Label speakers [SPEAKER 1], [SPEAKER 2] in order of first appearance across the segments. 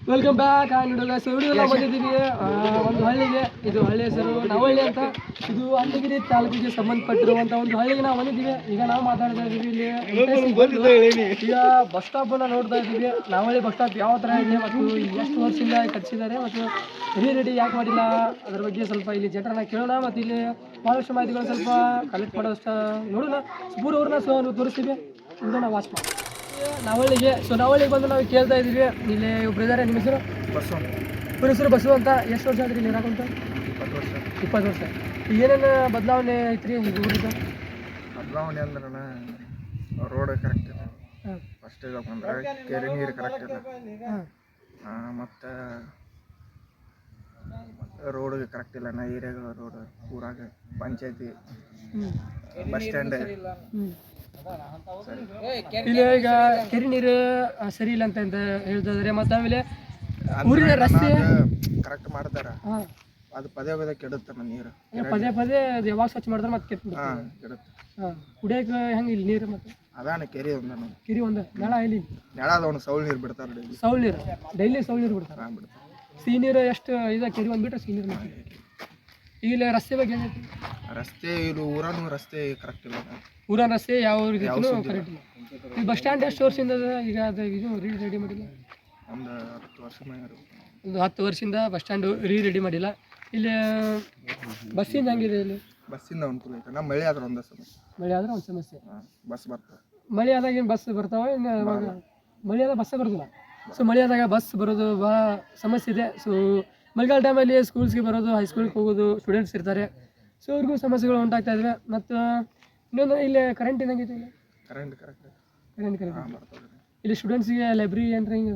[SPEAKER 1] Welcome back ನೋಡೋಲ್ಲ ವಿಡಿಯೋಲ್ಲ ಬಂದಿದ್ದೀವಿ ಒಂದು ಹಳ್ಳಿಗೆ. ಇದು ಹಳ್ಳಿ ಹೆಸರು ನವಳ್ಳಿ ಅಂತ. ಇದು ಹಳ್ಳಿಗಿರಿ ತಾಲೂಕಿಗೆ ಸಂಬಂಧಪಟ್ಟಿರುವಂಥ ಒಂದು ಹಳ್ಳಿಗೆ ನಾವು ಬಂದಿದ್ದೀವಿ. ಈಗ ನಾವು ಮಾತಾಡ್ತಾ ಇದ್ದೀವಿ ಇಲ್ಲಿ ಈಗ ಬಸ್ ಸ್ಟಾಪನ್ನು ನೋಡ್ತಾ ಇದ್ದೀವಿ. ನವಳ್ಳಿ ಬಸ್ ಸ್ಟಾಪ್ ಯಾವ ಥರ ಇದೆ ಮತ್ತು ಎಷ್ಟು ವರ್ಷದಿಂದ ಕಟ್ಟಿಸಿದ್ದಾರೆ ಮತ್ತು ರೆಡಿ ಯಾಕೆ ಮಾಡಿಲ್ಲ ಅದ್ರ ಬಗ್ಗೆ ಸ್ವಲ್ಪ ಇಲ್ಲಿ ಜನರನ್ನ ಕೇಳೋಣ ಮತ್ತು ಇಲ್ಲಿ ಭಾಳಷ್ಟು ಮಾಹಿತಿಗಳು ಸ್ವಲ್ಪ ಕಲೆಕ್ಟ್ ಮಾಡೋಷ್ಟು ನೋಡೋಣ. ಪೂರವ್ರನ್ನ ತೋರಿಸ್ತೀವಿ. ಇದನ್ನು ವಾಚ್ ಮಾಡಿ ನವಳ್ಳಿಗೆ. ನವಳ್ಳಿಗೆ ಬಂದು ನಾವು ಕೇಳ್ತಾ ಇದ್ದೀವಿ. ಇಲ್ಲಿ ಒಬ್ರು ಇದ್ದಾರೆ. ನಿಮ್ಮ ಹೆಸರು?
[SPEAKER 2] ಬಸ್ಸು.
[SPEAKER 1] ಇವ್ರ ಹೆಸರು ಬಸ್ಸು ಅಂತ. ಎಷ್ಟು ವರ್ಷ ಆದ್ರಿ ಇಲ್ಲಿ ಇರಾಕಂತ? 20 ವರ್ಷ. ಏನೇನು ಬದಲಾವಣೆ ಐತ್ರಿ ಈಗ ಊರಿಗೆ?
[SPEAKER 2] ಬದಲಾವಣೆ ಅಂದ್ರೆ ರೋಡ್ ಕರೆಕ್ಟ್ ಇಲ್ಲ. ಫಸ್ಟ್ ಅಂದ್ರೆ ಕೆರೆ ನೀರು ಕರೆಕ್ಟ್ ಇಲ್ಲ. ಮತ್ತು ರೋಡ್ ಕರೆಕ್ಟ್ ಇಲ್ಲ. ಏರಿಯಾಗಳು ರೋಡ್ ಊರಾಗ ಪಂಚಾಯತಿ ಬಸ್ ಸ್ಟ್ಯಾಂಡ್
[SPEAKER 1] ಇಲ್ಲಿ ಈಗ ಕೆರೆ ನೀರು ಸರಿ ಇಲ್ಲ ಅಂತ ಹೇಳ್ತಿದ್ದಾರೆ. ಮತ್ತು ಆಮೇಲೆ ಊರಿನ ರಸ್ತೆ
[SPEAKER 2] ಕರೆಕ್ಟ್ ಮಾಡ್ತಾರ. ಅದು ಪದೇ ಪದೇ ಕೆಡುತ್ತೆ ನೀರು.
[SPEAKER 1] ಪದೇ ಪದೇ ಅದು ಯಾವಾಗ ಸ್ವಚ್ಛ ಮಾಡಿದ್ರೆ ಮತ್ತೆ ಕೆಡುತ್ತೆ. ಕುಡಿಯೋಕೆ ಹೆಂಗೆ ಇಲ್ಲಿ ನೀರು? ಮತ್ತೆ
[SPEAKER 2] ಅದಾನ ಕೆರೆ
[SPEAKER 1] ಕೆರೆ ಒಂದು ನೆಳ ಇಲ್ಲಿ
[SPEAKER 2] ನೆಳ ಅದೊಂದು ಸೌಳ್ ನೀರು ಬಿಡ್ತಾರೆ.
[SPEAKER 1] ಸೌಳ್ ನೀರು ಡೈಲಿ ಸೌಳ್ ನೀರು ಬಿಡ್ತಾರೆ. ಸಿಹಿ ನೀರು ಎಷ್ಟು ಇದೆ? ಕೆರೆ ಒಂದು ಬಿಟ್ಟರೆ ಸಿಹಿ ನೀರು. ಈಗ ರಸ್ತೆ ಬಗ್ಗೆ ಏನೈತಿ?
[SPEAKER 2] ರಸ್ತೆ ಇದು ಊರನ್ನು ರಸ್ತೆ ಕರೆಕ್ಟ್ ಇಲ್ಲ.
[SPEAKER 1] ಊರನ ರಸ್ತೆ ಯಾವ ರೀತಿಯೂ ಕರೆಕ್ಟ್ ಇಲ್ಲ. ಈ ಬಸ್ ಸ್ಟ್ಯಾಂಡ್ ಎಷ್ಟು ವರ್ಷದಿಂದ ಈಗ ಅದು ಇದು ರೆಡಿ ಮಾಡಿಲ್ಲ?
[SPEAKER 2] ಒಂದು 10 ವರ್ಷ ಮೇಲೆ.
[SPEAKER 1] ಒಂದು 10 ವರ್ಷದಿಂದ ಬಸ್ ಸ್ಟ್ಯಾಂಡು ರೆಡಿ ಮಾಡಿಲ್ಲ. ಇಲ್ಲಿ ಬಸ್ಸಿಂದ ಹೆಂಗಿದೆ? ಇಲ್ಲಿ
[SPEAKER 2] ಬಸ್ಸಿಂದ ಅನುಕೂಲ ಐತೆ. ನಮ್ಮ ಮಳೆ ಆದ್ರೆ ಒಂದು ಸಮಸ್ಯೆ.
[SPEAKER 1] ಮಳೆ ಆದ್ರೆ ಒಂದು ಸಮಸ್ಯೆ.
[SPEAKER 2] ಬಸ್ ಬರ್ತದೆ.
[SPEAKER 1] ಮಳೆ ಆದಾಗ ಏನು ಬಸ್ ಬರ್ತಾವೆ? ಇನ್ನು ಮಳೆ ಆದಾಗ ಬಸ್ಸೇ ಬರೋದಿಲ್ಲ. ಮಳೆ ಆದಾಗ ಬಸ್ ಬರೋದು ಭಾಳ ಸಮಸ್ಯೆ ಇದೆ. ಮಳೆಗಾಲ ಟೈಮಲ್ಲಿ ಸ್ಕೂಲ್ಸ್ಗೆ ಬರೋದು, ಹೈಸ್ಕೂಲ್ಗೆ ಹೋಗೋದು ಸ್ಟೂಡೆಂಟ್ಸ್ ಇರ್ತಾರೆ. ಅವ್ರಿಗೂ ಸಮಸ್ಯೆಗಳು ಉಂಟಾಗ್ತಾ ಇದ್ದಾವೆ. ಮತ್ತು ಇನ್ನೊಂದು ಇಲ್ಲಿ ಕರೆಂಟ್ ಏನಾಗೈತೆ? ಇಲ್ಲಿ
[SPEAKER 2] ಕರೆಂಟ್ ಕರೆಕ್ಟ್
[SPEAKER 1] ಇಲ್ಲಿ ಸ್ಟೂಡೆಂಟ್ಸಿಗೆ ಲೈಬ್ರರಿ ಏನ್ರಿ ಹಿಂಗೆ?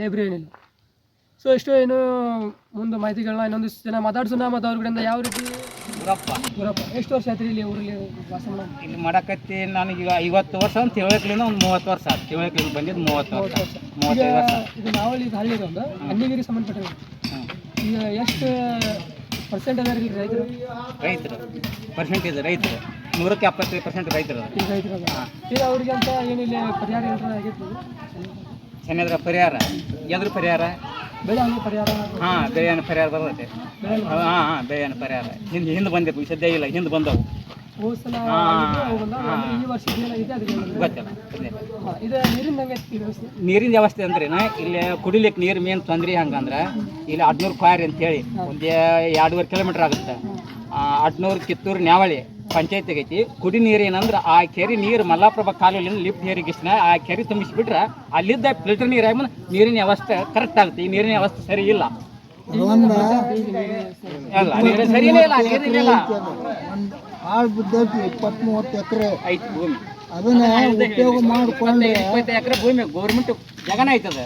[SPEAKER 1] ಲೈಬ್ರರಿ ಏನಿಲ್ಲ. ಇಷ್ಟು ಏನು ಮುಂದೆ ಮಾಹಿತಿಗಳನ್ನ ಇನ್ನೊಂದಿಷ್ಟು ಜನ ಮಾತಾಡ್ಸೋಣ. ಮತ್ತು ಅವ್ರ ಕಡೆಯಿಂದ ಯಾವ ರೀತಿ ಗುರಪ್ಪ ಎಷ್ಟು ವರ್ಷ ಆಯ್ತು ಇಲ್ಲಿ ಊರಲ್ಲಿ ವಾಸ ಮಾಡೋದು?
[SPEAKER 3] ಇಲ್ಲಿ ಮಾಡಕತ್ತಿ ನನಗೀಗ 50 ವರ್ಷ ಅಂತ ಹೇಳಕ್ಲಿಂದ ಒಂದು 30 ವರ್ಷ ಆಯ್ತು. ಹೇಳಕ್ಲಿಂದ ಬಂದಿದ್ದು 30 ವರ್ಷ 35 ವರ್ಷ.
[SPEAKER 1] ಇದು ನಾವಲ್ಲಿ ಇದು ಹಳ್ಳಿ ಒಂದು ಹಳ್ಳಿಗಿರಿ ಸಂಬಂಧಪಟ್ಟಿರೋದು. ಈಗ ಎಷ್ಟು ಪರ್ಸೆಂಟ್ ಅದಾರ ಇಲ್ಲಿ ರೈತರು?
[SPEAKER 3] ಪರ್ಸೆಂಟೇಜ್ ರೈತರು 170% ರೈತರು.
[SPEAKER 1] ಈಗ ಅವ್ರಿಗೆ ಅಂತ ಏನಿಲ್ಲ ಪರಿಹಾರ ಏನಾರ ಆಗೈತಿ?
[SPEAKER 3] ಏನಾದ್ರ ಪರಿಹಾರ? ಎದ್ರ ಪರಿಹಾರ?
[SPEAKER 1] ಬೆಳೆ ಹಣ್ಣು ಪರಿಹಾರ.
[SPEAKER 3] ಬೆಳೆ ಹಣ್ಣು ಪರಿಹಾರ ಬರ್ತೈತೆ. ಬೆಳೆ ಹಣ್ಣು ಪರಿಹಾರ ಹಿಂದೆ ಬಂದಿತ್ತು. ಸದ್ಯ ಇಲ್ಲ, ಹಿಂದೆ ಬಂದವು.
[SPEAKER 1] ಈ ವರ್ಷ
[SPEAKER 3] ಗೊತ್ತಿಲ್ಲ.
[SPEAKER 1] ಇದು
[SPEAKER 3] ನೀರಿನ ವ್ಯವಸ್ಥೆ ಅಂದ್ರೆ ಇಲ್ಲಿ ಕುಡಿಲಿಕ್ಕೆ ನೀರು ಮೇನ್ ತೊಂದ್ರೆ ಹಂಗಂದ್ರೆ ಇಲ್ಲಿ 18 ಕ್ವಾರಿ ಅಂತೇಳಿ ಒಂದು 2.5 ಕಿಲೋಮೀಟರ್ ಆಗುತ್ತೆ. 18 ಕಿತ್ತೂರು ನ್ಯಾವಳಿ ಪಂಚಾಯತ್ ಆಗೈತಿ. ಕುಡಿ ನೀರು ಏನಂದ್ರೆ ಆ ಕೆರೆ ನೀರು ಮಲ್ಲಾಪ್ರಭಾ ಕಾಲುವೆಲಿಂದ ಲಿಫ್ಟ್ ನೀರಿಗಿಸ್ನ ಆ ಕೆರೆ ತುಂಬಿಸಿಬಿಟ್ರೆ ಅಲ್ಲಿದ್ದ ಫಿಲ್ಟರ್ ನೀರು ಆಗಿ ನೀರಿನ ವ್ಯವಸ್ಥೆ ಕರೆಕ್ಟ್ ಆಗುತ್ತೆ. ಈ ನೀರಿನ ವ್ಯವಸ್ಥೆ ಸರಿ ಇಲ್ಲ. ನೀರು ಸರಿಯೇ ಇಲ್ಲ. ನೀರಿನ ಇಲ್ಲ.
[SPEAKER 4] 20-30 ಎಕರೆ
[SPEAKER 3] ಐತಿ ಭೂಮಿ.
[SPEAKER 4] ಅದನ್ನ ಉಪಯೋಗ ಮಾಡಿಕೊಂಡು
[SPEAKER 3] 20 ಎಕರೆ ಭೂಮಿ ಗೌರ್ಮೆಂಟ್ ಜಗನ ಐತದ.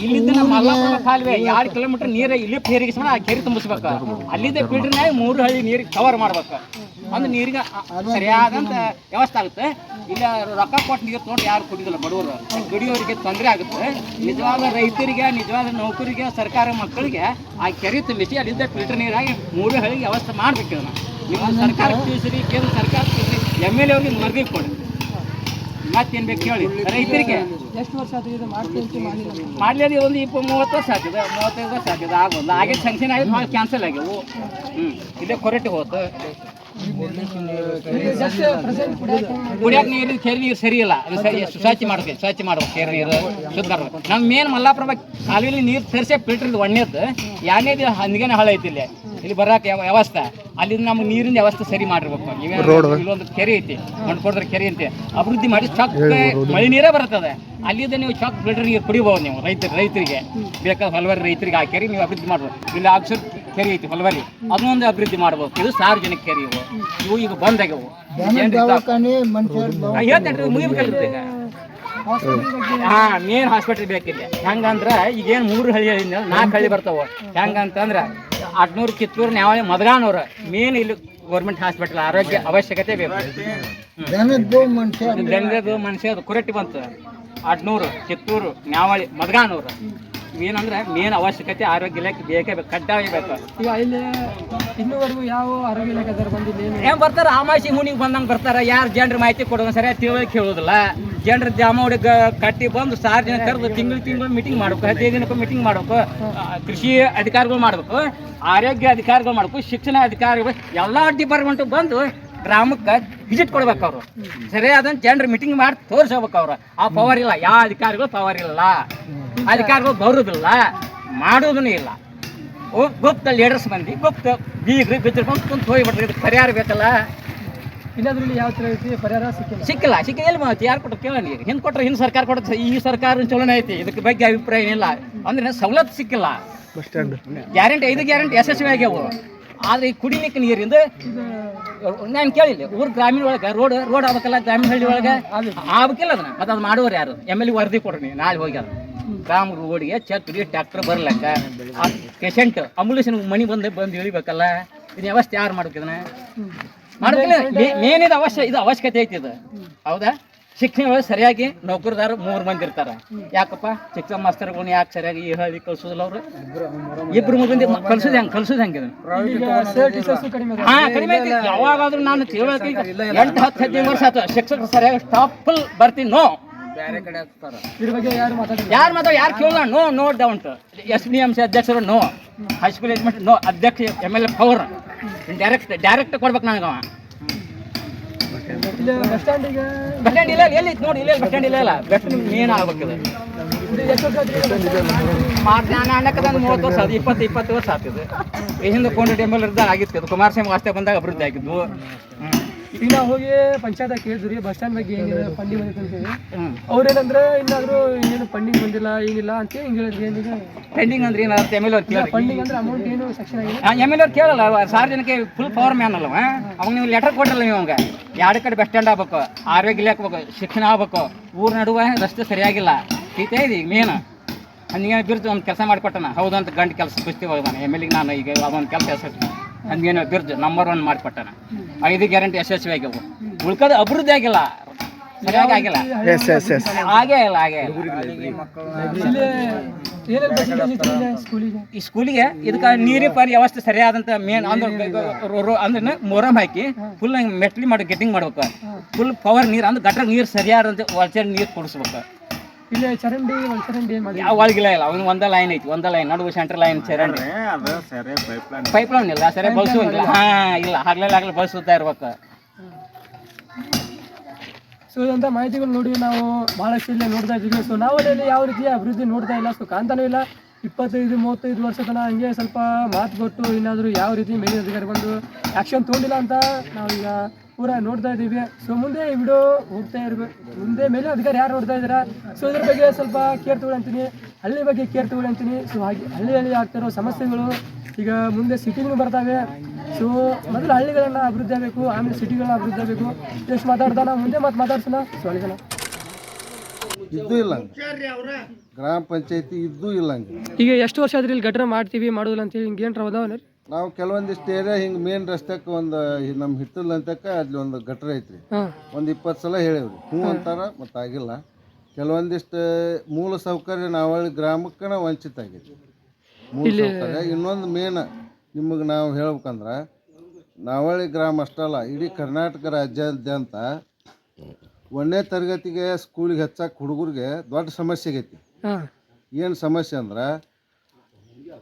[SPEAKER 3] ಇಲ್ಲಿಂದ ನಮ್ಮ ಮಲ್ಲಾಪುರ ಕಾಲುವೆ 2 ಕಿಲೋಮೀಟರ್ ನೀರು ಇಲ್ಲಿ ಹೇರಿಗಿಸ್ಕೊಂಡು ಆ ಕೆರೆ ತುಂಬಿಸ್ಬೇಕು. ಅಲ್ಲಿದ್ದ ಫಿಲ್ಟರ್ನಾಗ 3 ಹಳ್ಳಿ ನೀರಿಗೆ ಕವರ್ ಮಾಡ್ಬೇಕು. ಅಂದ್ರೆ ನೀರಿಗೆ ಸರಿಯಾದಂತ ವ್ಯವಸ್ಥೆ ಆಗುತ್ತೆ. ಇಲ್ಲ ರೊಕ್ಕ ಕೊಟ್ಟು ನೀರು ತೊಗೊಂಡು ಯಾರು ಕುಡಿಯೋದಿಲ್ಲ. ಬಡವರು ಕುಡಿಯೋರಿಗೆ ತೊಂದರೆ ಆಗುತ್ತೆ. ನಿಜವಾದ ರೈತರಿಗೆ, ನಿಜವಾದ ನೌಕರಿಗೆ, ಸರ್ಕಾರ ಮಕ್ಕಳಿಗೆ ಆ ಕೆರೆ ತುಂಬಿಸಿ ಅಲ್ಲಿದ್ದ ಫಿಲ್ಟರ್ ನೀರಾಗಿ 3 ಹಳ್ಳಿಗೆ ವ್ಯವಸ್ಥೆ ಮಾಡ್ಬೇಕು. ಇದನ್ನ ನಿಮ್ಮ ಸರ್ಕಾರ ತಿಳಿಸ್ರಿ, ಕೇಂದ್ರ ಸರ್ಕಾರ ತಿಳಿಸ್ರಿ, MLA ಅವ್ರಿಗೆ ಮರ್ದಿ ಕೊಡಿ. ಮತ್ತೇನು ಬೇಕು ಹೇಳಿ? ರೈತರಿಗೆ
[SPEAKER 1] ಎಷ್ಟು ವರ್ಷ ಆಗಿದೆ
[SPEAKER 3] ಮಾಡ್ಲಿ? ಒಂದು 30 ವರ್ಷ ಆಗ್ತದೆ, 35 ವರ್ಷ ಆಗ್ತದೆ. ಆಗೋದು ಹಾಗೆ ಸ್ಯಾಂಕ್ಷನ್ ಆಗಿದ್ದು ಭಾಳ ಕ್ಯಾನ್ಸಲ್ ಆಗ್ಯವು. ಇಲ್ಲೇ ಕೊರಟೆ ಹೋತು. ಕುಡಿಯಾಕ ನೀರು ಕೆರೆ ನೀರು ಸರಿ ಇಲ್ಲ. ಸ್ವಚ್ಛ ಮಾಡ್ಬೇಕು ಕೆರೆ ನೀರು ಶುದ್ಧ ಮಾಡ್ಬೇಕು. ನಮ್ಮ ಮೇನ್ ಮಲ್ಲಾಪ್ರಭಾ ಕಾಲುವೆಲಿ ನೀರು ತರಿಸೇ ಫಿಲ್ಟರ್ ಒಣ್ಣೆದ್ದು 2ನೇದು ಹಂದಿಗೆನೆ ಹಳ ಐತಿ. ಇಲ್ಲಿ ಬರಾಕ ವ್ಯವಸ್ಥೆ ಅಲ್ಲಿಂದ ನಮ್ಗೆ ನೀರಿನ ವ್ಯವಸ್ಥೆ ಸರಿ ಮಾಡಿರ್ಬೇಕು. ಇಲ್ಲೊಂದು ಕೆರೆ ಐತಿ, ಮಣ್ಕೊಡ್ರೆ ಕೆರೆ ಐತಿ, ಅಭಿವೃದ್ಧಿ ಮಾಡಿ ಚೊಕ್ ಮಳೆ ನೀರೇ ಬರ್ತದೆ. ಅಲ್ಲಿಂದ ನೀವು ಚೊಕ್ ಫಿಲ್ಟರ್ ನೀರು ಕುಡಿಬಹುದು. ನೀವು ರೈತರಿಗೆ ಬೇಕಾದ ಹೊಲವರಿ ರೈತರಿಗೆ ಆ ಕೆರೆ ನೀವು ಅಭಿವೃದ್ಧಿ ಮಾಡ್ಬೋದು. ಇಲ್ಲಿ ಆಕ್ಸರ್ ಕೆರೆ ಐತಿ ಹೊಲವರಿ, ಅದನ್ನೊಂದು ಅಭಿವೃದ್ಧಿ ಮಾಡ್ಬೋದು. ಇದು ಸಾರ್ವಜನಿಕ ಕೆರೆ. ಇವು ಈಗ ಬಂದಾಗ್ಯವು. ಮೇನ್ ಹಾಸ್ಪಿಟಲ್ ಬೇಕಿಲ್ಲ. ಹೆಂಗಂದ್ರೆ ಈಗೇನು 3 ಹಳ್ಳಿ 4 ಹಳ್ಳಿ ಬರ್ತಾವ. ಹೆಂಗಂತಂದ್ರೆ 18 ಕಿತ್ತೂರು ನ್ಯಾವಳಿ ಮದಗಾನವ್ರು ಮೇನ್ ಇಲ್ಲಿ ಗೌರ್ಮೆಂಟ್ ಹಾಸ್ಪಿಟಲ್ ಆರೋಗ್ಯ ಅವಶ್ಯಕತೆ ಬೇಕು. ಜನರದು ಮನುಷ್ಯದು ಕುರಟ್ಟಿ ಬಂತು. 18 ಕಿತ್ತೂರು ನ್ಯಾವಳಿ ಮದಗಾನವ್ರು ಏನಂದ್ರೆ ಮೇನ್ ಅವಶ್ಯಕತೆ ಆರೋಗ್ಯ ಇಲಾಖೆ ಬೇಕೇ ಬೇಕು, ಕಡ್ಡಾಯ ಬೇಕು.
[SPEAKER 1] ಈಗ ಇಲ್ಲಿ ಇನ್ನೂವರೆಗೂ ಯಾವ ಆರೋಗ್ಯ ಇಲಾಖೆ ಬಂದಿಲ್ಲ.
[SPEAKER 3] ಏನ್ ಬರ್ತಾರ? ಆಮಾಸಿ ಹುಣಿಗೆ ಬಂದಂಗೆ ಬರ್ತಾರ. ಯಾರು ಜನರ ಮಾಹಿತಿ ಕೊಡೋದು ಸರಿಯಾಗಿ ತಿಳುವಳಿಕೆ ಹೇಳೋದಿಲ್ಲ. ಜನರ ಜಾಮೋಡಿ ಕಟ್ಟಿ ಬಂದು ಸಾರ್ವಜನಿಕ ಕರೆದು ತಿಂಗಳು ಮೀಟಿಂಗ್ ಮಾಡ್ಬೇಕು, 15 ದಿನಕ್ಕೆ ಮೀಟಿಂಗ್ ಮಾಡ್ಬೇಕು, ಕೃಷಿ ಅಧಿಕಾರಿಗಳು ಮಾಡ್ಬೇಕು, ಆರೋಗ್ಯ ಅಧಿಕಾರಿಗಳು ಮಾಡ್ಬೇಕು, ಶಿಕ್ಷಣ ಅಧಿಕಾರಿಗಳು ಎಲ್ಲ ಡಿಪಾರ್ಟ್ಮೆಂಟ್ ಬಂದು ಗ್ರಾಮಕ್ಕೆ ವಿಸಿಟ್ ಕೊಡ್ಬೇಕು. ಅವರು ಸರಿಯಾದ ಜನರ ಮೀಟಿಂಗ್ ಮಾಡಿ ತೋರಿಸ್ಬೇಕು. ಅವ್ರು ಆ ಪವರ್ ಇಲ್ಲ, ಯಾವ ಅಧಿಕಾರಿಗಳು ಪವರ್ ಇಲ್ಲ, ಅಧಿಕಾರಿಗಳು ಬರೋದಿಲ್ಲ, ಮಾಡೋದೂ ಇಲ್ಲ. ಗುಪ್ತ ಲೀಡರ್ಸ್ ಮಂದಿ ಗುಪ್ತ ಬೀಗ್ರಿ ಬಿದ್ದರೆ ಬಂದು ಹೋಗ್ಬಿಡ್ರಿ. ಇದಕ್ಕೆ ಪರಿಹಾರ ಬೇಕಲ್ಲ.
[SPEAKER 1] ಇನ್ನಾದ್ರಲ್ಲಿ ಯಾವ ಥರ ಐತಿ ಪರಿಹಾರ
[SPEAKER 3] ಸಿಕ್ಕಿಲ್ಲ ಎಲ್ಲಿ ಮಾತು ಯಾರು ಕೊಟ್ಟರು ಕೇಳ ನೀರು ಹಿಂದೆ ಕೊಟ್ಟರೆ ಹಿಂದೆ ಸರ್ಕಾರ ಕೊಡುತ್ತೆ, ಈ ಸರ್ಕಾರ ಚಲೋನೇ ಐತಿ. ಇದಕ್ಕೆ ಬಗ್ಗೆ ಅಭಿಪ್ರಾಯ ಏನಿಲ್ಲ. ಅಂದ್ರೆ ಸವಲತ್ತು ಸಿಕ್ಕಿಲ್ಲ. ಗ್ಯಾರಂಟಿ 5 ಗ್ಯಾರಂಟಿ ಯಶಸ್ವಿ ಆಗ್ಯಾವು. ಆದರೆ ಈ ಕುಡಿಲಿಕ್ಕೆ ನೀರಿಂದ ನಾನು ಕೇಳಿಲ್ಲ. ಊರು ಗ್ರಾಮೀಣ ಒಳಗೆ ರೋಡ್ ಆಗ್ಬೇಕಲ್ಲ, ಗ್ರಾಮೀಣ ಹಳ್ಳಿ ಒಳಗೆ ಆಗ್ಬೇಕಿಲ್ಲ. ಅದನ್ನ ಮತ್ತು ಅದು ಮಾಡೋರು ಯಾರು? MLA ವರದಿ ಕೊಡ್ರಿ ನಾಳೆ ಹೋಗ್ಯಾರ. ಗ್ರಾಮ ರೋಡಿಗೆ ಛತ್ರಿ ಟ್ಯಾಕ್ಟರ್ ಬರ್ಲಕ್ಕ, ಪೇಷಂಟ್ ಅಂಬುಲೆನ್ಸ್ ಮನೆ ಬಂದು ಇಳಿಬೇಕಲ್ಲ. ಇದನ್ನ ವ್ಯವಸ್ಥೆ ಯಾರು ಮಾಡ್ಬೇಕಿದನ್ನ ಮಾಡ್ಬೇಕಿಲ್ಲ. ಮೇನ್ ಇದು ಅವಶ್ಯಕತೆ ಐತಿ. ಇದು ಹೌದಾ? ಶಿಕ್ಷಣ ಸರಿಯಾಗಿ ನೌಕರದಾರ 3 ಮಂದಿ ಇರ್ತಾರೆ. ಯಾಕಪ್ಪ ಶಿಕ್ಷಣ ಮಾಸ್ತರ್ಗಳನ್ನ ಯಾಕೆ ಸರಿಯಾಗಿ ಈ ಹಳ್ಳಿ ಕಳ್ಸೋದಿಲ್ಲ? ಅವರು 2-3 ಮಂದಿ ಕಳ್ಸೋದು ಹೆಂಗೆ? ಕಡಿಮೆ ಐತಿ. ಯಾವಾಗಾದ್ರೂ ನಾನು ತಿಳುವಳಿಕೆ 8-10-15 ವರ್ಷ ಆಯ್ತು ಶಿಕ್ಷಕರು ಸರಿಯಾಗಿ ಸ್ಟಾಪ್ ಫುಲ್ ಬರ್ತೀನಿ. ನೋ ಬೇರೆ ಕಡೆ ಯಾರು ಕೇಳೋಣ? ನೋ ಡೌಂಟ್. SDMC ಅಧ್ಯಕ್ಷರು ನೋ, ಹೈಸ್ಕೂಲ್ ಯಜಮಾನ್ ನೋ, ಅಧ್ಯಕ್ಷ MLA ಪವರ್ ಡೈರೆಕ್ಟ್ ಕೊಡ್ಬೇಕು ನನಗೆ. ಅವ ಬಸ್ ಸ್ಟ್ಯಾಂಡ್ ಇಲ್ಲ, ಎಲ್ಲಿ ನೋಡಿ, ಇಲ್ಲ ಬಸ್ ಸ್ಟ್ಯಾಂಡ್ ಇಲ್ಲ. ಬಸ್ ಸ್ಟ್ಯಾಂಡ್ ಮೇನ್ ಆಗ್ಬೇಕಿದೆ. ನಾನು ಅನ್ನಕ್ಕಂದು 30 ವರ್ಷ ಅದು 20 ವರ್ಷ ಆಗ್ತದೆ. ಹಿಂದೆ ಕೊಂಡ ಟೈಮಲ್ಲಿ ಇರ್ದಾಗ ಆಗಿತ್ತು. ಅದು ಕುಮಾರಸ್ವಾಮಿ ವಾಸ್ತೆ ಬಂದಾಗ ಅಭಿವೃದ್ಧಿ ಆಗಿದ್ದು.
[SPEAKER 1] ಈಗ ನಾವು ಹೋಗಿ ಪಂಚಾಯತ್ ಕೇಳಿದ್ರಿ ಬಸ್ ಸ್ಟ್ಯಾಂಡ್ ಬಗ್ಗೆ ಏನಿದೆ ಫಂಡಿಂಗ್ ಬಂದಿತ್ತು ಅಂತೇಳಿ. ಅವ್ರೇನಂದ್ರೆ ಇನ್ನಾದ್ರೂ ಏನು ಫಂಡಿಂಗ್ ಬಂದಿಲ್ಲ ಏನಿಲ್ಲ ಅಂತ ಹಿಂಗೆ ಹೇಳಿದ್ರಿ. ಏನಿದೆ
[SPEAKER 3] ಪೆಂಡಿಂಗ್ ಅಂದ್ರೆ ಏನಾಗುತ್ತೆ? MLA
[SPEAKER 1] ಫಂಡಿಂಗ್ ಅಂದ್ರೆ ಅಮೌಂಟ್ ಏನು ಸೆಕ್ಷನ್ ಆಗಿದೆ?
[SPEAKER 3] MLA ಕೇಳಲ್ಲ. ಸಾರ್ವಜನಿಕ ಫುಲ್ ಪವರ್ ಮ್ಯಾನ್ ಅಲ್ಲವ. ಅವಾಗ ನೀವು ಲೆಟರ್ ಕೊಟ್ಟಲ್ಲ. ನೀವು ಅವಂಗೆ 2 ಕಡೆ ಬಸ್ ಸ್ಟ್ಯಾಂಡ್ ಆಗ್ಬೇಕು, ಆರೋಗ್ಯ ಇಲಾಖೆ ಆಗ್ಬೇಕು, ಶಿಕ್ಷಣ ಆಗ್ಬೇಕು. ಊರ ನಡುವೆ ರಸ್ತೆ ಸರಿಯಾಗಿಲ್ಲ. ಈಗ ಈಗ ಮೇನ್ ಹಂಗೆ ಬಿರ್ದು ಒಂದು ಕೆಲಸ ಮಾಡಿಕೊಟ್ಟನ. ಹೌದಂತ ಗಂಟು ಕೆಲಸ ಕುಸ್ತಿ ಹೋಗ್ದಾನೆ MLA. ನಾನು ಈಗ ಅದೊಂದು ಕೆಲಸ ಹಂಗೇನೋ ಬಿರ್ದು ನಂಬರ್ 1 ಮಾಡಿಕೊಟ್ಟನ. 5 ಗ್ಯಾರಂಟಿ ಯಶಸ್ವಿ ಆಗ್ಯಾವು. ಉಳ್ಕೋದು ಅಭಿವೃದ್ಧಿ ಆಗಿಲ್ಲ, ಸರಿಯಾಗಿ ಆಗಿಲ್ಲ. ಹಾಗೇ ಇಲ್ಲ. ಈ ಸ್ಕೂಲಿಗೆ ಇದಕ್ಕೆ ನೀರಿನ ಪರಿ ವ್ಯವಸ್ಥೆ ಸರಿಯಾದಂಥ ಮೇನ್ ಅಂದ್ರೆ ಮೊರಮ್ ಹಾಕಿ ಫುಲ್ ಮೆಟ್ಲಿ ಮಾಡಿ ಗೆಟ್ಟಿಂಗ್ ಮಾಡ್ಬೇಕು. ಫುಲ್ ಪವರ್ ನೀರು ಅಂದ್ರೆ ಗಟ್ರ ನೀರು ಸರಿಯಾದಂತೆ ಒಳಚರಂಡಿ ನೀರು ಕೊಡಿಸ್ಬೇಕು.
[SPEAKER 1] ಇಲ್ಲ ಚರಂಡಿ ಒಳಚರಂಡಿ ಏನು ಮಾಡಿ
[SPEAKER 3] ಒಳಗಿಲ್ಲ ಇಲ್ಲ. ಅವ್ನು ಒಂದೇ ಲೈನ್ ಐತಿ, ಒಂದೇ ಲೈನ್ ನಡುವೆ ಸೆಂಟ್ರಲ್ ಲೈನ್ ಚರಂಡಿ. ಪೈಪ್ ಲೈನ್ ಇಲ್ಲ, ಸರಿಯಾಗಿ ಬಳಸುವಂಗಿಲ್ಲ. ಇಲ್ಲ ಆಗ್ಲೇ ಬಳಸುತ್ತಾ ಇರ್ಬೇಕು.
[SPEAKER 1] ಸೊ ಇದಂಥ ಮಾಹಿತಿಗಳು ನೋಡಿ ನಾವು ಭಾಳಷ್ಟು ಇಲ್ಲೇ ನೋಡ್ತಾ ಇದ್ದೀವಿ. ಸೊ ನಾವಲ್ಲಿ ಯಾವ ರೀತಿಯ ಅಭಿವೃದ್ಧಿ ನೋಡ್ತಾ ಇಲ್ಲ. ಸೊ ಕಾಣ್ತಾನೂ ಇಲ್ಲ. 25-35 ವರ್ಷ ತನಕ ಹಂಗೆ ಸ್ವಲ್ಪ ಮಾತು ಕೊಟ್ಟು ಏನಾದರೂ ಯಾವ ರೀತಿ ಮೇಲಿನ ಅಧಿಕಾರಿ ಬಂದು ಆ್ಯಕ್ಷನ್ ತೊಗೊಂಡಿಲ್ಲ ಅಂತ ನಾವೀಗ ಪೂರ ನೋಡ್ತಾ ಇದ್ದೀವಿ. ಸೊ ಮುಂದೆ ಈ ವಿಡಿಯೋ ಹೋಗ್ತಾ ಇರಬೇಕು. ಮುಂದೆ ಮೇಲಿನ ಅಧಿಕಾರಿ ಯಾರು ನೋಡ್ತಾ ಇದ್ದೀರಾ? ಸೊ ಇದ್ರ ಬಗ್ಗೆ ಸ್ವಲ್ಪ ಕೇರ್ ತಗೊಳ್ತೀನಿ, ಹಳ್ಳಿ ಬಗ್ಗೆ ಕೇರ್ ತಗೊಳ್ತೀನಿ. ಸೊ ಹಾಗೆ ಹಳ್ಳಿಯಲ್ಲಿ ಆಗ್ತಿರೋ ಸಮಸ್ಯೆಗಳು ಈಗ ಮುಂದೆ ಸಿಟಿಗಳು ಬರ್ತಾವೆ. ಸೊ ಮೊದಲು ಹಳ್ಳಿಗಳನ್ನ ಅಭಿವೃದ್ಧಿ ಆಗಬೇಕು, ಆಮೇಲೆ ಸಿಟಿಗಳನ್ನ ಅಭಿವೃದ್ಧಿ ಆಗಬೇಕು. ಎಷ್ಟು ಮಾತಾಡ್ತಾನ ಮುಂದೆ ಮಾತಾಡ್ಸೋಣ. ಸೊ ಅಲ್ಲಿಗೆ
[SPEAKER 5] ಇದ್ದೂ ಇಲ್ಲ ಗ್ರಾಮ ಪಂಚಾಯತಿ ಇದ್ದೂ ಇಲ್ಲ.
[SPEAKER 1] ಈಗ ಎಷ್ಟು ವರ್ಷ ಆದ್ರಿ ಇಲ್ಲಿ ಗಟ್ರ ಮಾಡ್ತೀವಿ ಮಾಡೋದಿಲ್ಲ ಅಂತೇಳಿ ಹಿಂಗೆ ಏನು ಅದಾವನ?
[SPEAKER 5] ನಾವು ಕೆಲವೊಂದಿಷ್ಟು ಏರಿಯಾ ಹಿಂಗೆ ಮೇನ್ ರಸ್ತೆಕ್ಕೆ ಒಂದು ನಮ್ಮ ಹಿತ್ತಲ್ ಅಂತಕ್ಕೆ ಅಲ್ಲಿ ಒಂದು ಗಟ್ರ ಐತ್ರಿ. ಒಂದು 20 ಸಲ ಹೇಳಿವ್ರಿ, ಹ್ಞೂ ಅಂತಾರ, ಮತ್ತು ಆಗಿಲ್ಲ. ಕೆಲವೊಂದಿಷ್ಟು ಮೂಲ ಸೌಕರ್ಯ ನಾವಳ್ಳಿ ಗ್ರಾಮಕ್ಕೆ ವಂಚಿತ ಆಗೈತಿ. ಮೂಲ ಸೌಕರ್ಯ ಇನ್ನೊಂದು ಮೇನ್ ನಿಮಗೆ ನಾವು ಹೇಳ್ಬೇಕಂದ್ರೆ ನಾವಳ್ಳಿ ಗ್ರಾಮ ಅಷ್ಟಲ್ಲ, ಇಡೀ ಕರ್ನಾಟಕ ರಾಜ್ಯಾದ್ಯಂತ 1ನೇ ತರಗತಿಗೆ ಸ್ಕೂಲಿಗೆ ಹಚ್ಚಕ್ಕೆ ಹುಡುಗರಿಗೆ ದೊಡ್ಡ ಸಮಸ್ಯೆ ಆಗೈತಿ. ಏನು ಸಮಸ್ಯೆ ಅಂದ್ರೆ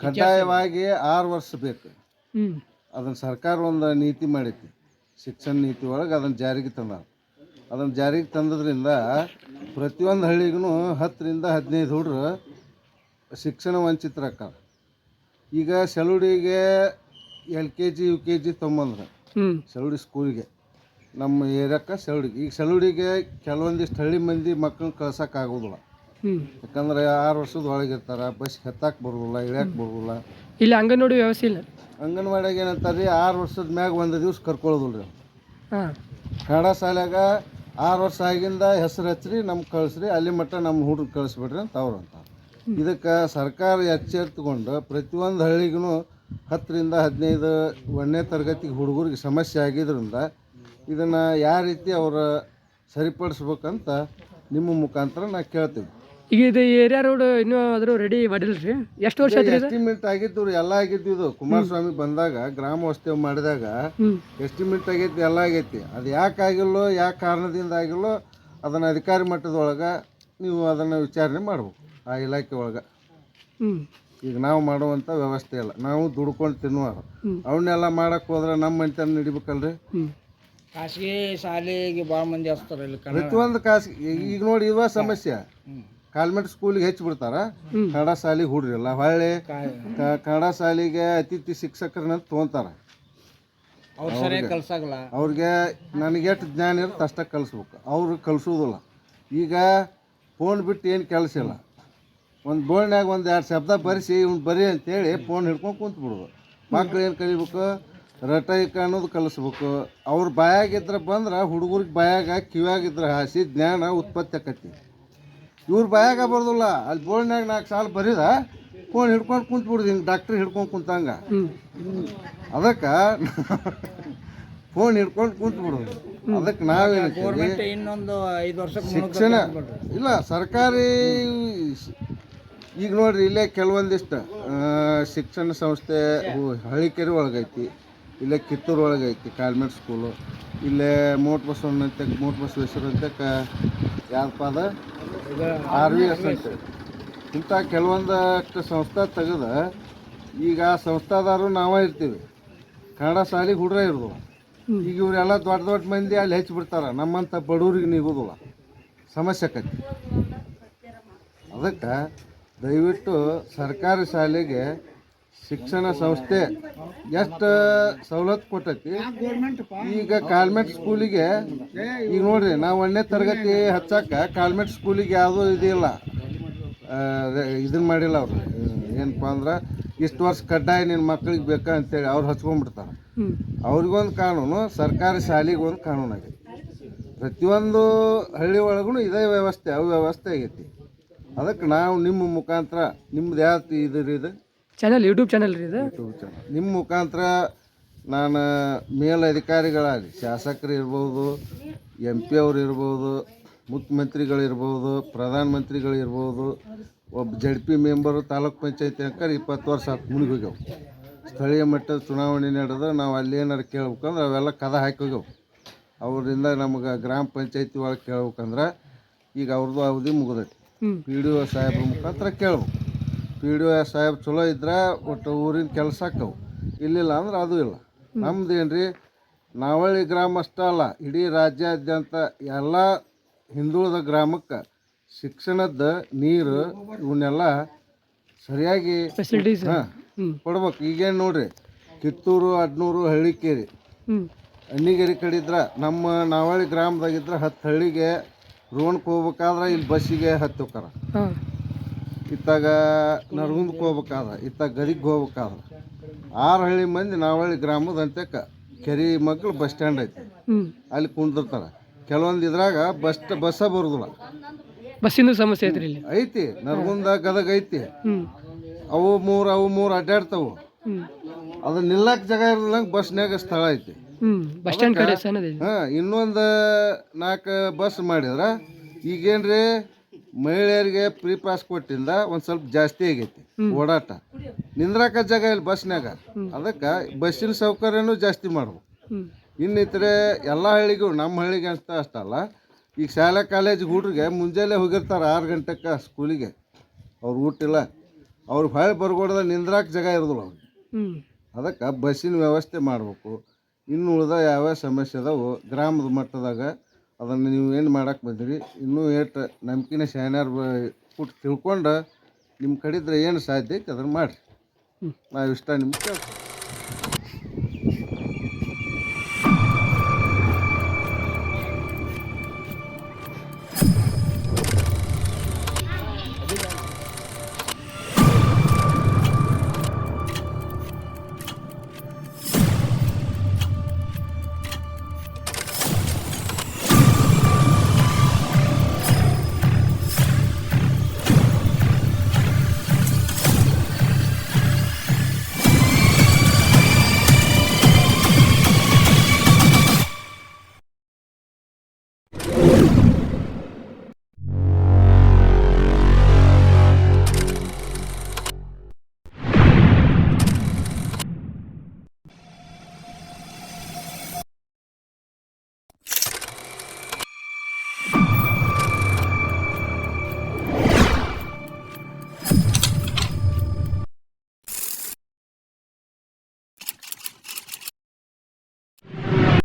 [SPEAKER 5] ಕಡ್ಡಾಯವಾಗಿ 6 ವರ್ಷ ಬೇಕು. ಅದನ್ನು ಸರ್ಕಾರ ಒಂದು ನೀತಿ ಮಾಡೈತಿ, ಶಿಕ್ಷಣ ನೀತಿ ಒಳಗೆ ಅದನ್ನು ಜಾರಿಗೆ ತಂದ. ಅದನ್ನು ಜಾರಿಗೆ ತಂದದ್ರಿಂದ ಪ್ರತಿಯೊಂದು ಹಳ್ಳಿಗೂ 10ರಿಂದ 15 ಹುಡುಗರು ಶಿಕ್ಷಣ ವಂಚಿತರಾಗ್ತಾರೆ. ಈಗ ಸೆಳುಡಿಗೆ LKG UKG ತೊಗೊಂಬಂದ್ರೆ ಸೆಳುಡಿ ಸ್ಕೂಲಿಗೆ ನಮ್ಮ ಏರಿಯಾಕ್ಕೆ ಸೆಳುಡಿಗೆ. ಈಗ ಸೆಳುಡಿಗೆ ಕೆಲವೊಂದಿಷ್ಟು ಹಳ್ಳಿ ಮಂದಿ ಮಕ್ಕಳನ್ನ ಕಳ್ಸೋಕ್ಕಾಗೋದಿಲ್ಲ. ಯಾಕಂದ್ರೆ 6 ವರ್ಷದ ಒಳಗಿರ್ತಾರೆ, ಬಸ್ ಹತ್ತಕ್ಕೆ ಬರೋದಿಲ್ಲ, ಇಳ್ಯಾಕೆ ಬರೋದಿಲ್ಲ.
[SPEAKER 1] ಇಲ್ಲಿ ಅಂಗನವಾಡಿ ವ್ಯವಸ್ಥೆ ಇಲ್ಲ.
[SPEAKER 5] ಅಂಗನವಾಡಿಯಾಗ ಏನಂತಾರೆ ರೀ, 6 ವರ್ಷದ ಮ್ಯಾಗ 1 ದಿವ್ಸ ಕರ್ಕೊಳ್ಳೋದಿಲ್ಲ ರೀ. ಕನ್ನಡ ಶಾಲ್ಯಾಗ 6 ವರ್ಷ ಆಗಿಂದ ಹೆಸರು ಹಚ್ಚಿರಿ, ನಮ್ಗೆ ಕಳಿಸ್ರಿ, ಅಲ್ಲಿ ಮಟ್ಟ ನಮ್ಮ ಹುಡುಗ ಕಳಿಸ್ಬಿಡ್ರಿ ಅಂತ ಅವ್ರು ಅಂತಾರೆ. ಇದಕ್ಕೆ ಸರ್ಕಾರ ಎಚ್ಚೆತ್ತುಕೊಂಡು ಪ್ರತಿಯೊಂದು ಹಳ್ಳಿಗೂ 10ರಿಂದ 15 1ನೇ ತರಗತಿಗೆ ಹುಡುಗರಿಗೆ ಸಮಸ್ಯೆ ಆಗಿದ್ದರಿಂದ ಇದನ್ನು ಯಾವ ರೀತಿ ಅವ್ರು ಸರಿಪಡಿಸ್ಬೇಕಂತ ನಿಮ್ಮ ಮುಖಾಂತರ ನಾ ಕೇಳ್ತೀವಿ.
[SPEAKER 1] ಈಗ ಇದು ಏರಿಯಾ ರೋಡ್ ಇನ್ನೂ ಆದರೂ ರೆಡಿ ಮಾಡಿಲ್ಲ ರೀ? ಎಷ್ಟು ವರ್ಷ
[SPEAKER 5] ಎಸ್ಟಿಮೇಟ್ ಆಗಿದ್ದು ರೀ, ಎಲ್ಲ ಆಗಿದ್ದು. ಇದು ಕುಮಾರಸ್ವಾಮಿ ಬಂದಾಗ ಗ್ರಾಮ ವಾಸ್ತವ್ಯ ಮಾಡಿದಾಗ ಎಸ್ಟಿಮೇಟ್ ಆಗೈತಿ, ಎಲ್ಲ ಆಗೈತಿ. ಅದು ಯಾಕೆ ಆಗಿಲ್ಲೋ, ಯಾವ ಕಾರಣದಿಂದ ಆಗಿಲ್ಲೋ ಅದನ್ನು ಅಧಿಕಾರಿ ಮಟ್ಟದೊಳಗೆ ನೀವು ಅದನ್ನು ವಿಚಾರಣೆ ಮಾಡ್ಬೇಕು ಆ ಇಲಾಖೆ ಒಳಗೆ. ಈಗ ನಾವು ಮಾಡುವಂಥ ವ್ಯವಸ್ಥೆ ಇಲ್ಲ, ನಾವು ದುಡ್ಕೊಂಡು ತಿನ್ನುವರು. ಅವನ್ನೆಲ್ಲ ಮಾಡಕ್ಕೆ ಹೋದ್ರೆ ನಮ್ಮ ಮನೆತನ ನಡಿಬೇಕಲ್ರಿ.
[SPEAKER 2] ಖಾಸಗಿ ಶಾಲೆಗೆ ಭಾಳ ಮಂದಿ ಹಚ್ತಾರೆ ಇಲ್ಲಿ
[SPEAKER 5] ಪ್ರತಿಯೊಂದು ಖಾಸಗಿ ಈಗ ನೋಡಿ ಇವ ಸಮಸ್ಯೆ. ಕಾನ್ವೆಂಟ್ ಸ್ಕೂಲಿಗೆ ಹೆಚ್ಚು ಬಿಡ್ತಾರ, ಕನ್ನಡ ಶಾಲೆಗೆ ಹುಡ್ರಿಲ್ಲ. ಹೊಳ್ಳಿ ಕನ್ನಡ ಶಾಲೆಗೆ ಅತಿಥಿ ಶಿಕ್ಷಕರನ್ನ ತೊಗೊಂತಾರ.
[SPEAKER 2] ಅವ್ರು ಸರಿಯಾಗಿ ಕಲ್ಸಾಗಲ್ಲ.
[SPEAKER 5] ಅವ್ರಿಗೆ ನನಗೆ ಎಷ್ಟು ಜ್ಞಾನ ಇರುತ್ತೆ ಅಷ್ಟೇ ಕಲಿಸ್ಬೇಕು, ಅವ್ರು ಕಲಿಸೋದಿಲ್ಲ. ಈಗ ಫೋನ್ ಬಿಟ್ಟು ಏನು ಕೆಲಸ ಇಲ್ಲ. ಒಂದು ಬೋರ್ಡ್ನಾಗ ಒಂದು 2 ಶಬ್ದ ಬರೆಸಿ ಇವ್ನು ಬರೀ ಅಂತೇಳಿ ಫೋನ್ ಹಿಡ್ಕೊಂಡು ಕುಂತ್ಬಿಡೋದು. ಮಕ್ಳು ಏನು ಕಲಿಬೇಕು, ರಟೈಕ ಅನ್ನೋದು ಕಲಿಸ್ಬೇಕು. ಅವ್ರ ಬಾಯಾಗಿದ್ರೆ ಬಂದ್ರೆ ಹುಡುಗರಿಗೆ ಬಾಯಾಗ ಕಿವ್ಯಾಗಿದ್ರೆ ಹಾಸಿ ಜ್ಞಾನ ಉತ್ಪತ್ತಿ ಆಕತಿ. ಇವ್ರ ಬಾಯಾಗ ಬರ್ದಿಲ್ಲ, ಅಲ್ಲಿ ಬೋರ್ಡ್ನಾಗ 4 ಸಾಲ ಬರೀದ ಫೋನ್ ಹಿಡ್ಕೊಂಡು ಕುಂತ್ಬಿಡ್ದು, ಹಿಂಗೆ ಡಾಕ್ಟ್ರ್ ಹಿಡ್ಕೊಂಡು ಕುಂತಂಗ. ಅದಕ್ಕೆ ಫೋನ್ ಹಿಡ್ಕೊಂಡು ಕುಂತ್ಬಿಡೋದು. ಅದಕ್ಕೆ ನಾವೇನು
[SPEAKER 2] ಇನ್ನೊಂದು 5 ವರ್ಷಕ್ಕೆ
[SPEAKER 5] ಶಿಕ್ಷಣ ಇಲ್ಲ ಸರ್ಕಾರಿ. ಈಗ ನೋಡ್ರಿ ಇಲ್ಲೇ ಕೆಲವೊಂದಿಷ್ಟು ಶಿಕ್ಷಣ ಸಂಸ್ಥೆ ಹಳ್ಳಿಕೆರೆ ಒಳಗೈತಿ, ಇಲ್ಲೇ ಕಿತ್ತೂರು ಒಳಗೈತಿ ಕಾನ್ವೆಂಟ್ ಸ್ಕೂಲು, ಇಲ್ಲೇ ಮೋಟ್ ಬಸವಣ್ಣಂತೆ ಮೋಟ್ ಬಸವೇಶ್ವರ ಅಂತ ಯಾವ್ದಪ್ಪ ಅದ RVS ಅಂತ. ಇಂಥ ಕೆಲವೊಂದಷ್ಟು ಸಂಸ್ಥೆ ತೆಗೆದು ಈಗ ಆ ಸಂಸ್ಥಾದಾರು ನಾವೇ ಇರ್ತೀವಿ, ಕನ್ನಡ ಶಾಲೆಗೆ ಹುಡ್ರ ಇರೋದು. ಈಗ ಇವರೆಲ್ಲ ದೊಡ್ಡ ದೊಡ್ಡ ಮಂದಿ ಅಲ್ಲಿ ಹೆಚ್ಚು ಬಿಡ್ತಾರೆ, ನಮ್ಮಂಥ ಬಡವ್ರಿಗೆ ನಿಗೋದಿಲ್ಲ, ಸಮಸ್ಯೆ ಆಕತಿ. ಅದಕ್ಕೆ ದಯವಿಟ್ಟು ಸರ್ಕಾರಿ ಶಾಲೆಗೆ ಶಿಕ್ಷಣ ಸಂಸ್ಥೆ ಎಷ್ಟು ಸವಲತ್ತು ಕೊಟ್ಟೈತಿ. ಈಗ ಕಾನ್ವೆಂಟ್ ಸ್ಕೂಲಿಗೆ ಈಗ ನೋಡ್ರಿ, ನಾವು 1ನೇ ತರಗತಿ ಹಚ್ಚಕ್ಕೆ ಕಾನ್ವೆಂಟ್ ಸ್ಕೂಲಿಗೆ ಯಾವುದೂ ಇದಿಲ್ಲ, ಇದನ್ನ ಮಾಡಿಲ್ಲ ಅವರು. ಏನಪ್ಪ ಅಂದ್ರೆ ಇಷ್ಟು ವರ್ಷ ಕಡ್ಡಾಯ ನಿನ್ನ ಮಕ್ಕಳಿಗೆ ಬೇಕಾ ಅಂತೇಳಿ ಅವ್ರು ಹಚ್ಕೊಂಡ್ಬಿಡ್ತಾರೆ. ಅವ್ರಿಗೊಂದು ಕಾನೂನು, ಸರ್ಕಾರಿ ಶಾಲೆಗೆ ಒಂದು ಕಾನೂನು ಆಗೈತಿ. ಪ್ರತಿಯೊಂದು ಹಳ್ಳಿ ಒಳಗೂ ಇದೇ ವ್ಯವಸ್ಥೆ ಅವ್ಯವಸ್ಥೆ ಆಗೈತಿ. ಅದಕ್ಕೆ ನಾವು ನಿಮ್ಮ ಮುಖಾಂತರ, ನಿಮ್ದು ಯಾವ್ದು ಇದು
[SPEAKER 1] ಚಾನಲ್, ಯೂಟ್ಯೂಬ್ ಚಾನಲ್ ರೀ ಇದು.
[SPEAKER 5] ಯೂಟ್ಯೂಬ್ ಚಾನಲ್ ನಿಮ್ಮ ಮುಖಾಂತರ ನಾನು ಮೇಲಧಿಕಾರಿಗಳಾಗಲಿ, ಶಾಸಕರು ಇರ್ಬೋದು, MP ಅವ್ರು ಇರ್ಬೋದು, ಮುಖ್ಯಮಂತ್ರಿಗಳಿರ್ಬೋದು, ಪ್ರಧಾನಮಂತ್ರಿಗಳಿರ್ಬೋದು, ಒಬ್ಬ ZP ಮೆಂಬರು, ತಾಲೂಕ್ ಪಂಚಾಯತಿ ಅಂಕರ್ 20 ವರ್ಷ ಆತು ಮುನಿಗೆ ಹೋಗ್ಯಾವ. ಸ್ಥಳೀಯ ಮಟ್ಟದ ಚುನಾವಣೆ ನಡೆದು ನಾವು ಅಲ್ಲಿ ಏನಾರು ಕೇಳ್ಬೇಕಂದ್ರೆ ಅವೆಲ್ಲ ಕದ ಹಾಕಿ ಹೋಗ್ಯಾವ. ಅವರಿಂದ ನಮಗೆ ಗ್ರಾಮ ಪಂಚಾಯತಿ ಒಳಗೆ ಕೇಳ್ಬೇಕಂದ್ರೆ ಈಗ ಅವ್ರದ್ದು ಅವಧಿ ಮುಗಿದೈತಿ. PDO ಸಾಹೇಬ್ರ ಮುಖಾಂತರ ಕೇಳ್ಬೇಕು. PDO ಸಾಹೇಬ್ ಚಲೋ ಇದ್ರೆ ಒಟ್ಟು ಊರಿನ ಕೆಲಸ ಆಕ್ಕವು, ಇಲ್ಲಿಲ್ಲ ಅಂದ್ರೆ ಅದು ಇಲ್ಲ. ನಮ್ದು ಏನ್ರಿ, ನಾವಳ್ಳಿ ಗ್ರಾಮ ಅಷ್ಟೇ ಅಲ್ಲ, ಇಡೀ ರಾಜ್ಯಾದ್ಯಂತ ಎಲ್ಲ ಹಿಂದುಳಿದ ಗ್ರಾಮಕ್ಕೆ ಶಿಕ್ಷಣದ ನೀರು ಇವನ್ನೆಲ್ಲ ಸರಿಯಾಗಿ
[SPEAKER 1] ಫೆಸಿಲಿಟೀಸ್
[SPEAKER 5] ಕೊಡ್ಬೇಕು. ಈಗೇನು ನೋಡ್ರಿ, ಕಿತ್ತೂರು, ಅಡ್ನೂರು, ಹಳ್ಳಿಕೇರಿ, ಅಣ್ಣಿಗೇರಿ ಕಡೆ ಇದ್ರೆ ನಮ್ಮ ನಾವಳ್ಳಿ ಗ್ರಾಮದಾಗಿದ್ರೆ 10 ಹಳ್ಳಿಗೆ ರೋಣಕ್ಕೆ ಹೋಗ್ಬೇಕಾದ್ರೆ ಇಲ್ಲಿ ಬಸ್ಸಿಗೆ ಹತ್ತಿ ಹೋಗ್ತಾರ. ಇತ್ತಾಗ ನರಗುಂದಕ್ಕೆ ಹೋಗ್ಬೇಕಾದ್ರೆ, ಇತ್ತಾಗ ಗದಿಗೆ ಹೋಗ್ಬೇಕಾದ್ರೆ 6 ಹಳ್ಳಿ ಮಂದಿ ನಾವಳ್ಳಿ ಗ್ರಾಮದ ಅಂತ್ಯಕ್ಕೆ ಕೆರೆ ಮಕ್ಕಳು ಬಸ್ ಸ್ಟ್ಯಾಂಡ್ ಐತಿ, ಅಲ್ಲಿ ಕುಂದಿರ್ತಾರೆ. ಕೆಲವೊಂದು ಇದ್ರಾಗ ಬಸ್ಸ ಬರೋದಿಲ್ಲ,
[SPEAKER 1] ಬಸ್ಸಿನ ಸಮಸ್ಯೆ ಐತ್ರಿ ಇಲ್ಲಿ.
[SPEAKER 5] ಐತಿ ನರಗುಂದ ಗದಗ ಐತಿ, ಅವು ಮೂರು ಅಡ್ಡಾಡ್ತಾವು. ಅದು ನಿಲ್ಲಕ್ಕೆ ಜಾಗ ಇರದಂಗೆ ಬಸ್ನ್ಯಾಗ ಸ್ಥಳ ಐತಿ.
[SPEAKER 1] ಬಸ್ ಸ್ಟ್ಯಾಂಡ್ ಕಡೆ
[SPEAKER 5] ಇನ್ನೊಂದು 4 ಬಸ್ ಮಾಡಿದ್ರೆ ಈಗೇನ್ರಿ ಮಹಿಳೆಯರಿಗೆ ಫ್ರೀ ಪಾಸ್ ಕೊಟ್ಟಿಂದ ಒಂದು ಸ್ವಲ್ಪ ಜಾಸ್ತಿ ಆಗೈತಿ ಓಡಾಟ, ನಿಂದ್ರಾಕ ಜಾಗ ಇಲ್ಲ ಬಸ್ನ್ಯಾಗ. ಅದಕ್ಕೆ ಬಸ್ಸಿನ ಸೌಕರ್ಯನೂ ಜಾಸ್ತಿ ಮಾಡ್ಬೇಕು. ಇನ್ನಿತರೆ ಎಲ್ಲ ಹಳ್ಳಿಗೂ, ನಮ್ಮ ಹಳ್ಳಿಗೆ ಅಂತ ಅಷ್ಟಲ್ಲ, ಈಗ ಶಾಲಾ ಕಾಲೇಜಿಗೆ ಹುಡ್ರಿಗೆ ಮುಂಜಾನೆ ಹೋಗಿರ್ತಾರೆ 6 ಗಂಟೆಗೆ ಸ್ಕೂಲಿಗೆ, ಅವ್ರು ಊಟಿಲ್ಲ, ಅವ್ರಿಗೆ ಹೊಳೆ ಬರ್ಗೋಡ್ದ ನಿಂದ್ರಾಕ ಜಾಗ ಇರೋದಿಲ್ಲ ಅವ್ರಿಗೆ. ಅದಕ್ಕೆ ಬಸ್ಸಿನ ವ್ಯವಸ್ಥೆ ಮಾಡಬೇಕು. ಇನ್ನು ಉಳಿದ ಯಾವ್ಯಾವ ಸಮಸ್ಯೆ ಅದಾವು ಗ್ರಾಮದ ಮಟ್ಟದಾಗ ಅದನ್ನು ನೀವು ಏನು ಮಾಡಕ್ಕೆ ಬಂದಿರಿ, ಇನ್ನೂ ಏಟು ನಂಬಿಕೆನ ಶಾನ್ಯಾರು ಕೊಟ್ಟು ತಿಳ್ಕೊಂಡು ನಿಮ್ಮ ಕಡಿದ್ರೆ ಏನು ಸಾಧ್ಯ ಐತೆ ಅದನ್ನು ಮಾಡಿರಿ. ನಾವು ಇಷ್ಟ ನಿಮ್ಗೆ ಕೇಳ್ತೀವಿ.